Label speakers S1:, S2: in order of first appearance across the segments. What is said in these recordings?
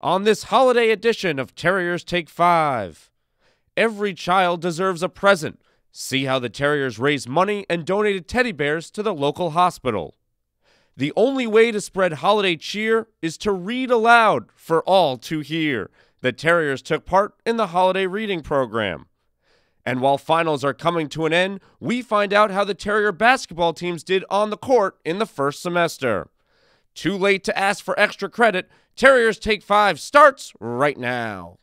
S1: On this holiday edition of Terriers Take 5. Every child deserves a present. See how the Terriers raised money and donated teddy bears to the local hospital. The only way to spread holiday cheer is to read aloud for all to hear. The Terriers took part in the holiday reading program. And while finals are coming to an end, we find out how the Terrier basketball teams did on the court in the first semester. Too late to ask for extra credit. Terriers Take 5 starts right now.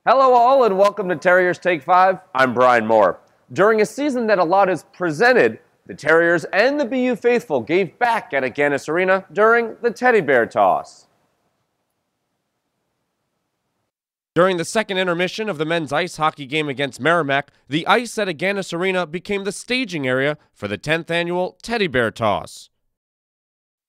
S1: Hello all and welcome to Terriers Take 5. I'm Brian Moore. During a season that a lot is presented, the Terriers and the BU faithful gave back at Agganis Arena during the teddy bear toss. During the second intermission of the men's ice hockey game against Merrimack, the ice at Agganis Arena became the staging area for the 10th annual teddy bear toss.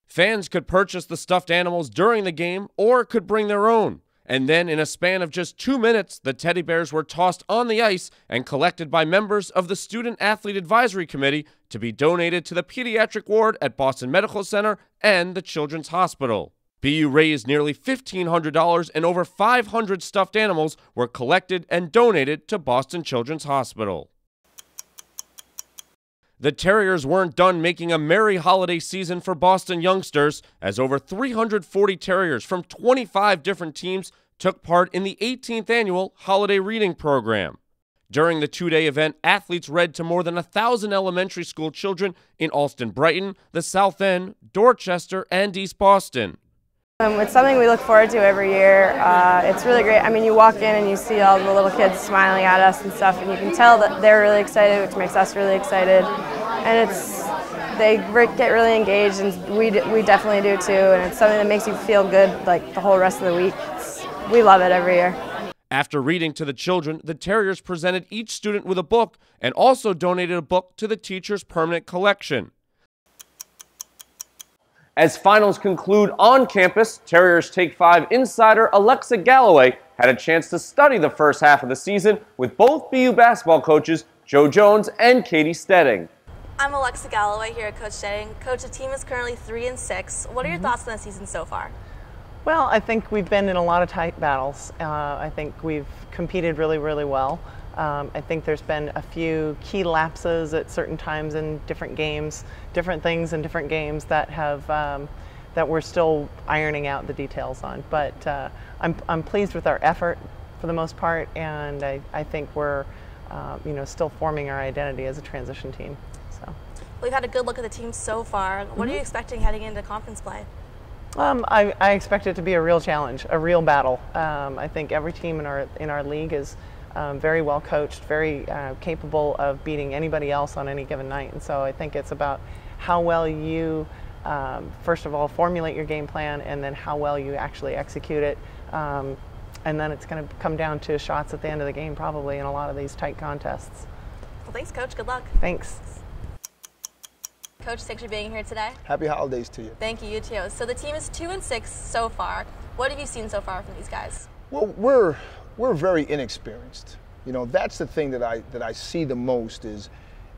S1: Fans could purchase the stuffed animals during the game or could bring their own. And then in a span of just 2 minutes, the teddy bears were tossed on the ice and collected by members of the Student Athlete Advisory Committee to be donated to the pediatric ward at Boston Medical Center and the Children's Hospital. BU raised nearly $1,500 and over 500 stuffed animals were collected and donated to Boston Children's Hospital. The Terriers weren't done making a merry holiday season for Boston youngsters, as over 340 Terriers from 25 different teams took part in the 18th annual holiday reading program. During the two-day event, athletes read to more than 1,000 elementary school children in Allston-Brighton, the South End, Dorchester, and East Boston.
S2: It's something we look forward to every year. It's really great. I mean, you walk in and you see all the little kids smiling at us and stuff, and you can tell that they're really excited, which makes us really excited. And they get really engaged, and we definitely do too. And it's something that makes you feel good like the whole rest of the week. We love it every year.
S1: After reading to the children, the Terriers presented each student with a book and also donated a book to the teacher's permanent collection. As finals conclude on campus, Terriers Take 5 insider Alexa Galloway had a chance to study the first half of the season with both BU basketball coaches Joe Jones and Katy Steding.
S3: I'm Alexa Galloway here at Coach Steding. Coach, the team is currently 3-6. What are your thoughts on the season so far?
S4: Well, I think we've been in a lot of tight battles. I think we've competed really, really well. I think there's been a few key lapses at certain times in different games, different things in different games that have that we're still ironing out the details on. But I'm pleased with our effort for the most part, and I think we're still forming our identity as a transition team. So
S3: we've had a good look at the team so far. What are you expecting heading into conference play?
S4: I expect it to be a real challenge, a real battle. I think every team in our league is very well coached, very capable of beating anybody else on any given night. And so I think it's about how well you, first of all, formulate your game plan, and then how well you actually execute it. And then it's going to come down to shots at the end of the game, probably, in a lot of these tight contests.
S3: Well, thanks, Coach. Good luck.
S4: Thanks.
S3: Coach, thanks for being here today.
S5: Happy holidays to you.
S3: Thank you, you too. So the team is 2-6 so far. What have you seen so far from these guys?
S5: Well, we're very inexperienced. That's the thing that I see the most is,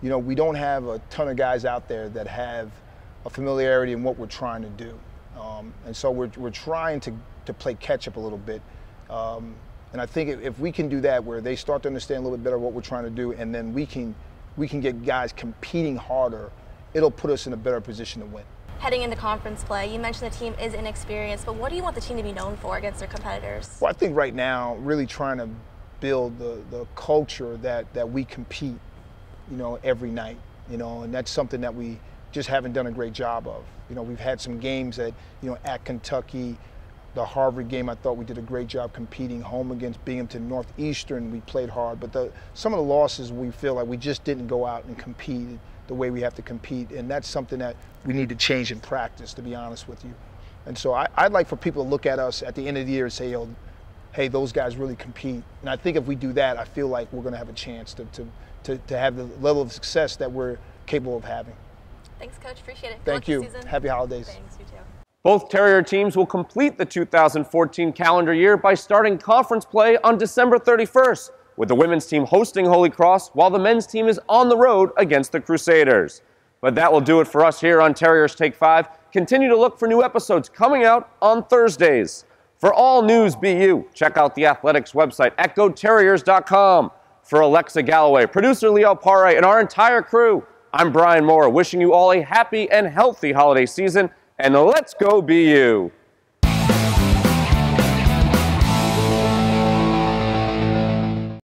S5: we don't have a ton of guys out there that have a familiarity in what we're trying to do. And so we're trying to play catch up a little bit. And I think if we can do that, where they start to understand a little bit better what we're trying to do, and then we can get guys competing harder, it'll put us in a better position to win.
S3: Heading into conference play, you mentioned the team is inexperienced, but what do you want the team to be known for against their competitors?
S5: Well, I think right now, really trying to build the culture that we compete, every night, and that's something that we just haven't done a great job of. We've had some games that, at Kentucky, the Harvard game, I thought we did a great job competing. Home against Binghamton Northeastern, we played hard, but some of the losses we feel like we just didn't go out and compete the way we have to compete, and that's something that we need to change in practice, to be honest with you. And so I'd like for people to look at us at the end of the year and say, hey, those guys really compete. And I think if we do that, I feel like we're going to have a chance to have the level of success that we're capable of having.
S3: Thanks, Coach. Appreciate it.
S5: Thank you. Happy holidays.
S3: Thanks, you too.
S1: Both Terrier teams will complete the 2014 calendar year by starting conference play on December 31st, with the women's team hosting Holy Cross while the men's team is on the road against the Crusaders. But that will do it for us here on Terriers Take 5. Continue to look for new episodes coming out on Thursdays. For all news BU, check out the Athletics website at GoTerriers.com. For Alexa Galloway, producer Leo Parre, and our entire crew, I'm Brian Moore, wishing you all a happy and healthy holiday season, and let's go BU!